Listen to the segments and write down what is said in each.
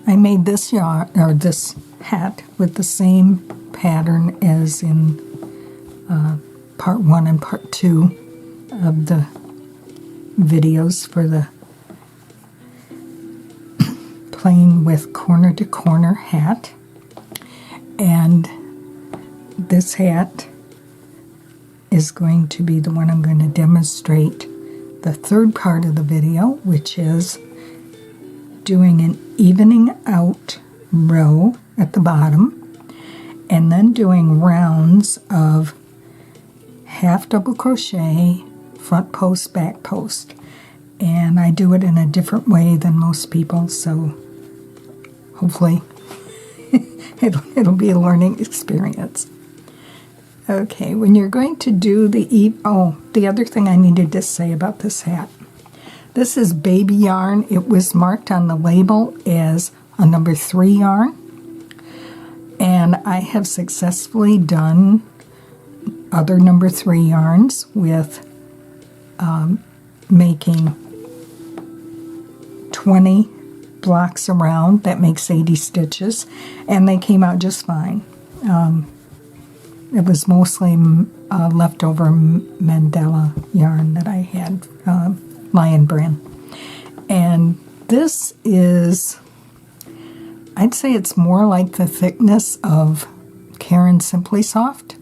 I made this yarn, or this hat, with the same pattern as in part 1 and part 2 of the videos for the playing with corner to corner hat. And this hat is going to be the one I'm going to demonstrate the third part of the video, which is doing an evening out row at the bottom and then doing rounds of half double crochet, front post, back post. And I do it in a different way than most people, so hopefully it'll be a learning experience. Okay, when you're going to do the other thing I needed to say about this hat. This is baby yarn. It was marked on the label as a number 3 yarn. And I have successfully done other number 3 yarns with making 20 blocks around. That makes 80 stitches. And they came out just fine. It was mostly leftover Mandela yarn that I had, Lion brand. And this is, I'd say it's more like the thickness of Caron Simply Soft.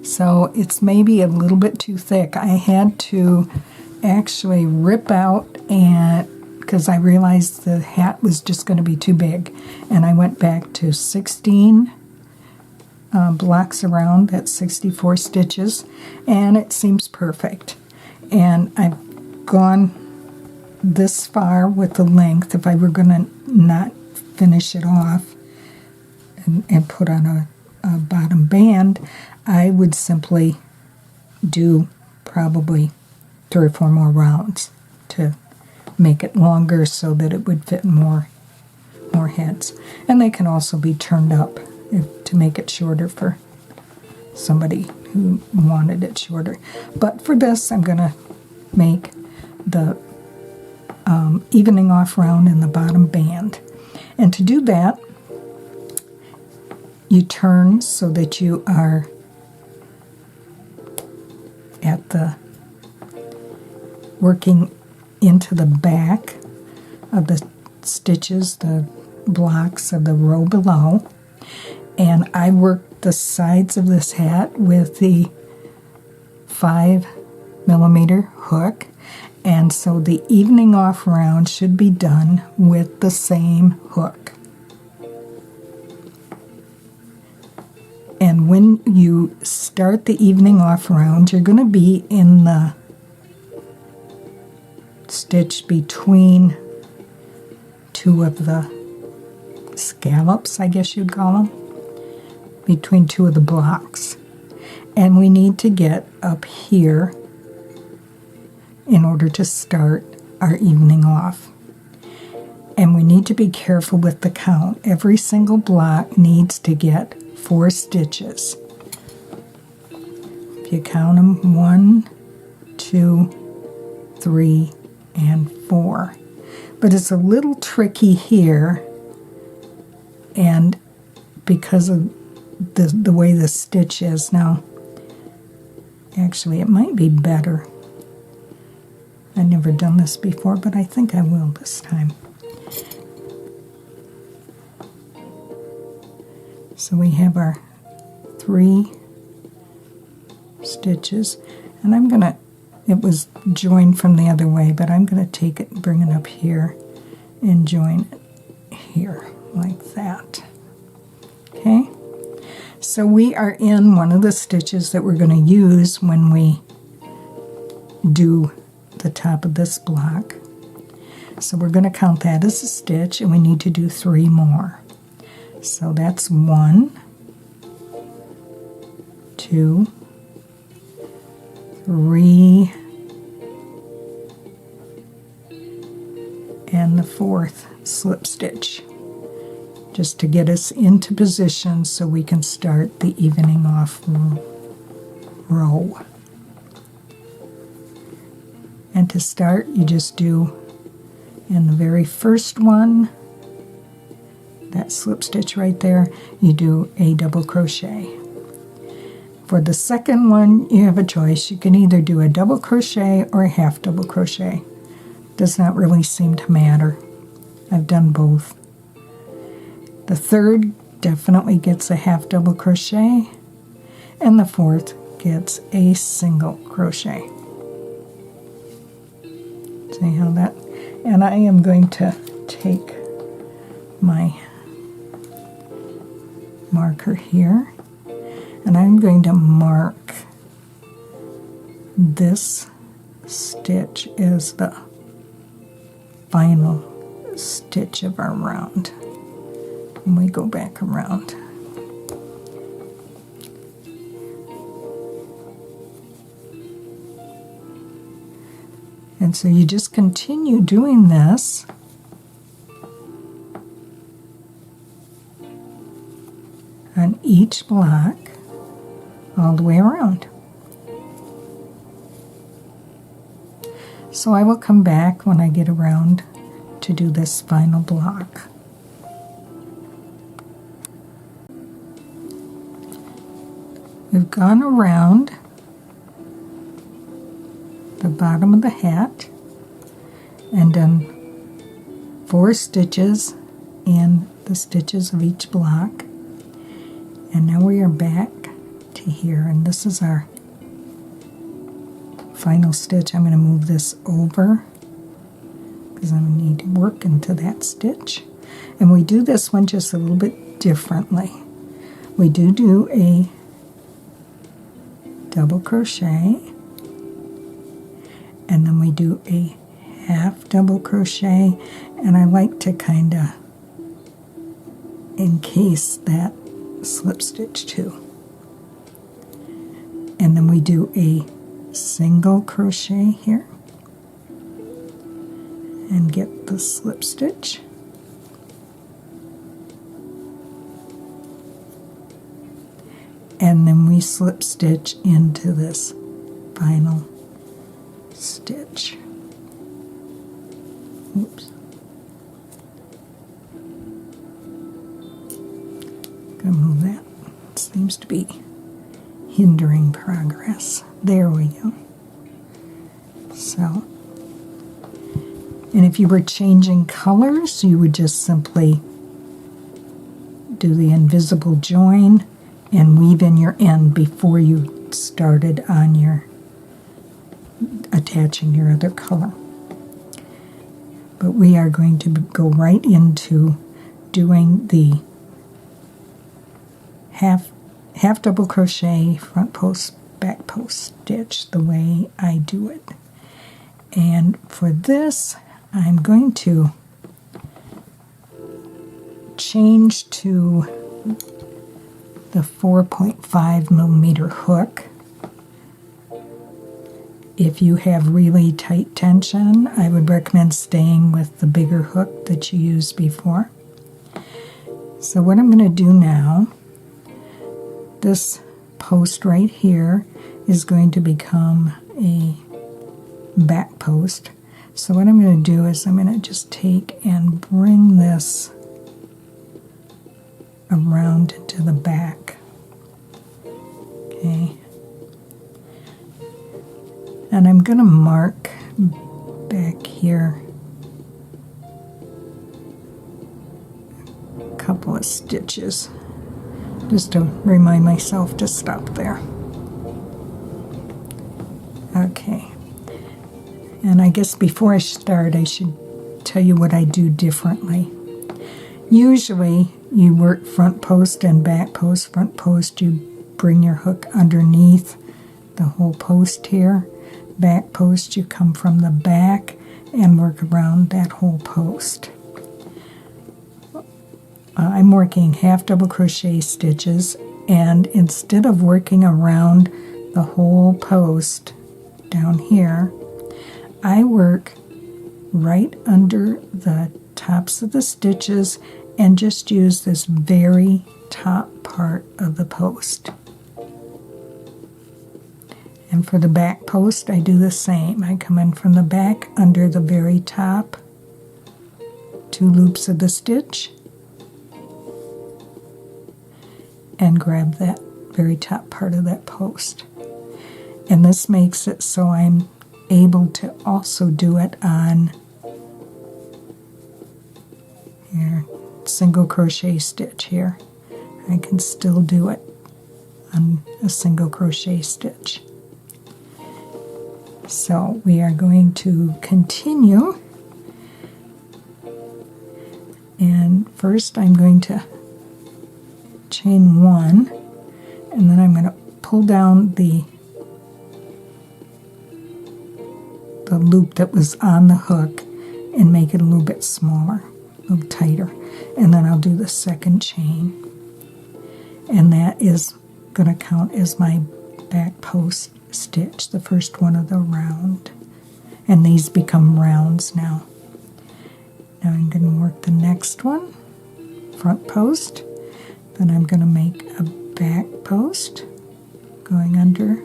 So it's maybe a little bit too thick. I had to actually rip out, and because I realized the hat was just going to be too big. And I went back to 16 blocks around, that's 64 stitches, and it seems perfect. And I've gone this far with the length. If I were going to not finish it off and put on a bottom band, I would simply do probably 3 or 4 more rounds to make it longer so that it would fit more heads. And they can also be turned up to make it shorter for somebody who wanted it shorter. But for this, I'm going to make the evening off round in the bottom band. And to do that, you turn so that you are at the working into the back of the stitches, the blocks of the row below. And I worked the sides of this hat with the 5mm hook, and so the evening off round should be done with the same hook. And when you start the evening off round, you're going to be in the stitch between 2 of the scallops, I guess you'd call them, between 2 of the blocks. And we need to get up here in order to start our evening off. And we need to be careful with the count. Every single block needs to get 4 stitches. If you count them, 1, 2, 3, and 4. But it's a little tricky here, and because of the way the stitch is now. Actually, it might be better. I've never done this before, but I think I will this time. So we have our 3 stitches, and I'm gonna, it was joined from the other way, but I'm gonna take it and bring it up here and join it here like that. Okay, so we are in one of the stitches that we're going to use when we do the top of this block. So we're going to count that as a stitch, and we need to do 3 more. So that's 1, 2, 3, and the 4th slip stitch, just to get us into position so we can start the evening off row. And to start, you just do in the very first one, that slip stitch right there, you do a double crochet. For the second one, you have a choice. You can either do a double crochet or a half double crochet. Does not really seem to matter. I've done both. The third definitely gets a half double crochet, and the fourth gets a single crochet. See how that, and I am going to take my marker here, and I'm going to mark this stitch as the final stitch of our round. And we go back around. And so you just continue doing this on each block all the way around. So I will come back when I get around to do this final block. We've gone around the bottom of the hat and done 4 stitches in the stitches of each block, and now we are back to here, and this is our final stitch. I'm going to move this over because I need to work into that stitch, and we do this one just a little bit differently. We do a double crochet, and then we do a half double crochet, and I like to kind of encase that slip stitch too. And then we do a single crochet here and get the slip stitch. And then we slip stitch into this final stitch. Oops. Gonna move that. It seems to be hindering progress. There we go. So, and if you were changing colors, you would just simply do the invisible join and weave in your end before you started on your attaching your other color. But we are going to go right into doing the half double crochet, front post, back post stitch the way I do it. And for this, I'm going to change to the 4.5 millimeter hook. If you have really tight tension, I would recommend staying with the bigger hook that you used before. So what I'm going to do now, this post right here is going to become a back post. So what I'm going to do is I'm going to just take and bring this around to the back. Okay. And I'm going to mark back here a couple of stitches just to remind myself to stop there. Okay. And I guess before I start, I should tell you what I do differently. Usually, you work front post and back post. Front post, you bring your hook underneath the whole post here. Back post, you come from the back and work around that whole post. I'm working half double crochet stitches, and instead of working around the whole post down here, I work right under the tops of the stitches and just use this very top part of the post. And for the back post, I do the same. I come in from the back under the very top 2 loops of the stitch and grab that very top part of that post. And this makes it so I'm able to also do it on here, single crochet stitch here. I can still do it on a single crochet stitch. So we are going to continue, and first I'm going to chain 1, and then I'm going to pull down the loop that was on the hook and make it a little bit smaller, a little tighter, and then I'll do the second chain, and that is going to count as my back post stitch, the first one of the round, and these become rounds now. Now I'm going to work the next one, front post, then I'm going to make a back post going under,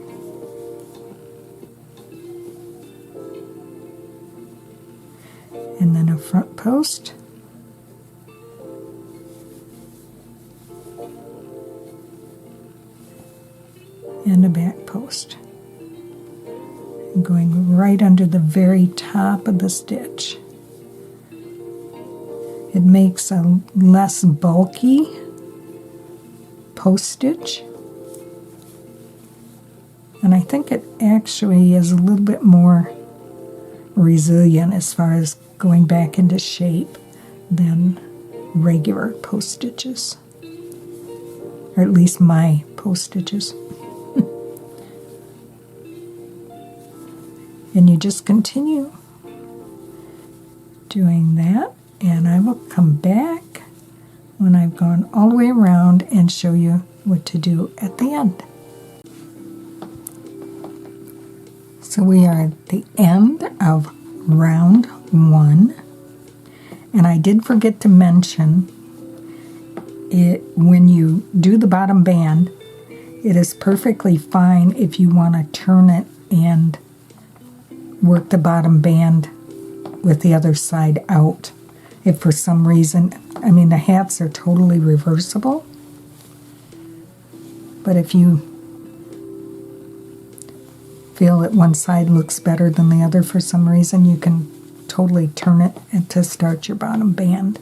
and then a front post, and a back post. I'm going right under the very top of the stitch. It makes a less bulky post stitch, and I think it actually is a little bit more resilient as far as going back into shape than regular post stitches, or at least my post stitches. And you just continue doing that, and I will come back when I've gone all the way around and show you what to do at the end. So we are at the end of round 1, and I did forget to mention it when you do the bottom band. It is perfectly fine if you want to turn it and work the bottom band with the other side out. If for some reason, I mean, the hats are totally reversible, but if you feel that one side looks better than the other for some reason, you can totally turn it and to start your bottom band.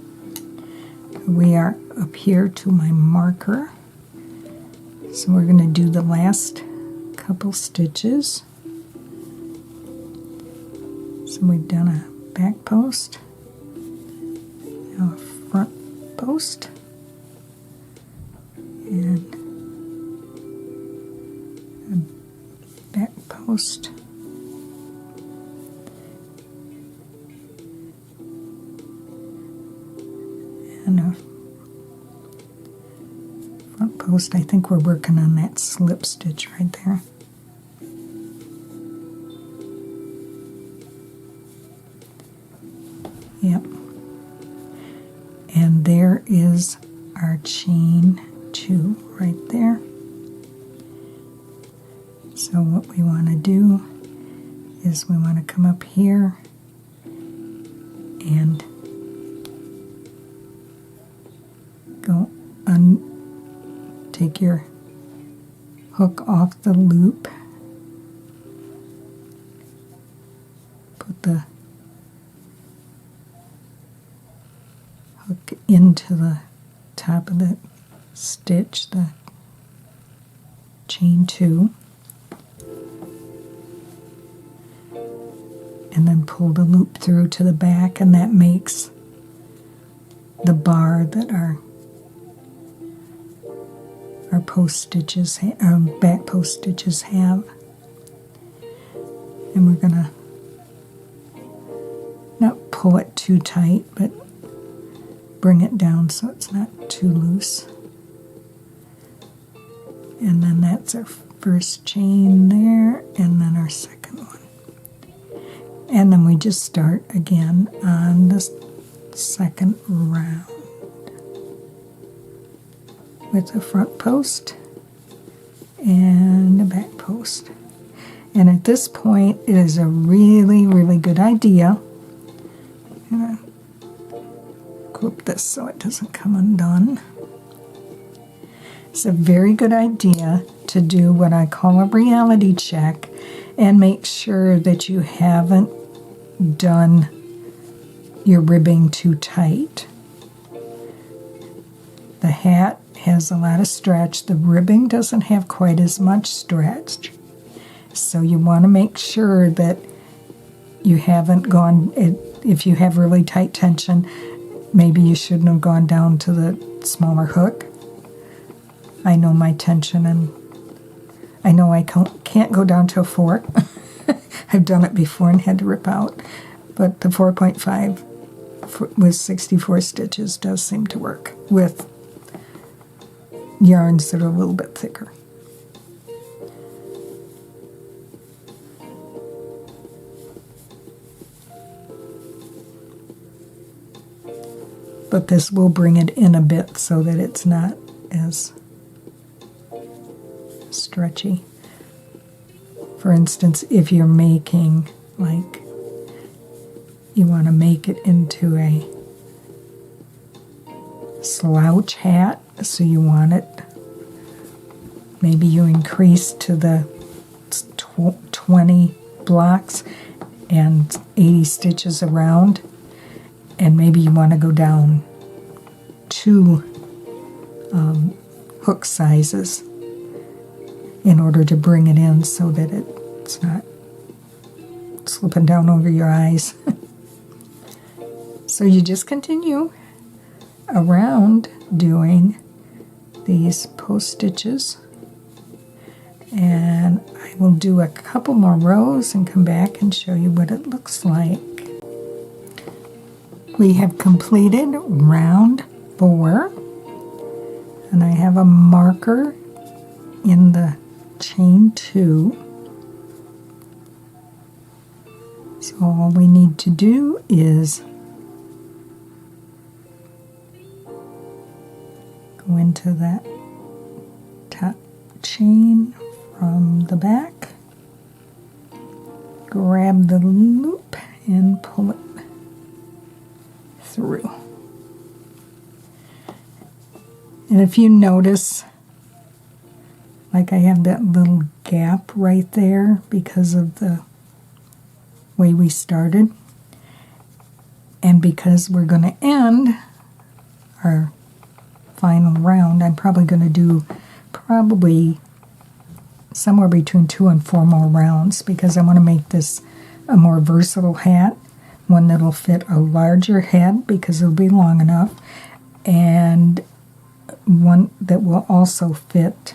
We are up here to my marker, so we're going to do the last couple stitches. So we've done a back post, now a front post, and a back post, and a front post. I think we're working on that slip stitch right there. Yep. And there is our chain 2 right there. So what we want to do is we want to come up here and go take your hook off the loop, put the hook into the top of the stitch, the chain 2, and then pull the loop through to the back, and that makes the bar that our post stitches, back post stitches have. And we're gonna not pull it too tight, but bring it down so it's not too loose. And then that's our first chain there, and then our second one. And then we just start again on the second round with a front post and a back post. And at this point, it is a really, really good idea. I'm going to clip this so it doesn't come undone. It's a very good idea to do what I call a reality check and make sure that you haven't done your ribbing too tight. The hat has a lot of stretch. The ribbing doesn't have quite as much stretch. So you want to make sure that you haven't gone, if you have really tight tension, maybe you shouldn't have gone down to the smaller hook. I know my tension, and I know I can't go down to a 4. I've done it before and had to rip out. But the 4.5 with 64 stitches does seem to work with yarns that are a little bit thicker. But this will bring it in a bit so that it's not as stretchy. For instance, if you're making, like, you want to make it into a slouch hat, so you want it, maybe you increase to the 20 blocks and 80 stitches around, and maybe you want to go down 2 hook sizes in order to bring it in so that it's not slipping down over your eyes. So you just continue around doing these post stitches, and I will do a couple more rows and come back and show you what it looks like. We have completed round 4, and I have a marker in the chain 2. So all we need to do is go into that top chain from the back, grab the loop and pull it through. And if you notice, like I have that little gap right there because of the way we started, and because we're going to end our final round, I'm probably going to do somewhere between 2 and 4 more rounds, because I want to make this a more versatile hat, one that'll fit a larger head because it'll be long enough, and one that will also fit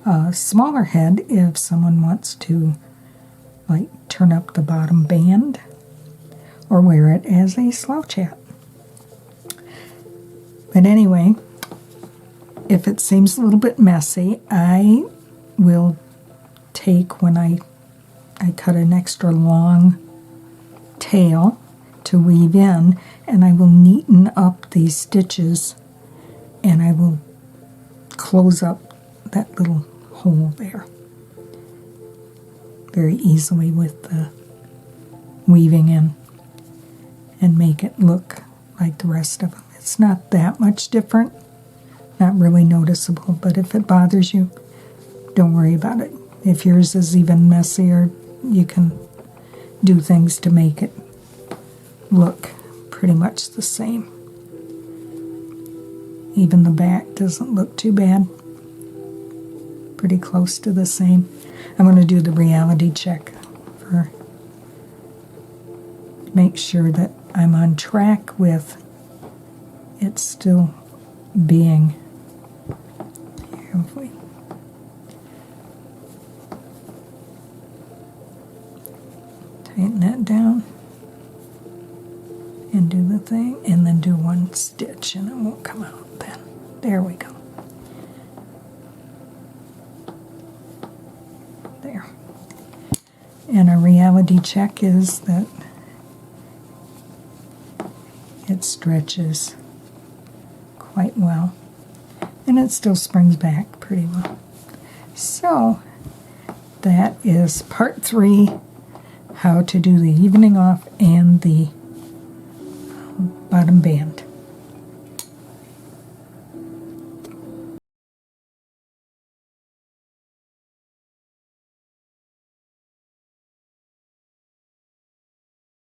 a smaller head if someone wants to, like, turn up the bottom band or wear it as a slouch hat. But anyway, if it seems a little bit messy, I will take, when I cut an extra long tail to weave in, and I will neaten up these stitches, and I will close up that little hole there very easily with the weaving in and make it look like the rest of them. It's not that much different, not really noticeable, but if it bothers you, don't worry about it. If yours is even messier, you can do things to make it look pretty much the same. Even the back doesn't look too bad. Pretty close to the same. I'm going to do the reality check for make sure that I'm on track with it still being. Here, if we tighten that down and do the thing, and then do 1 stitch, and it won't come out then. There we go. There. And a reality check is that it stretches quite well, and it still springs back pretty well. So that is part 3, how to do the evening off and the bottom band.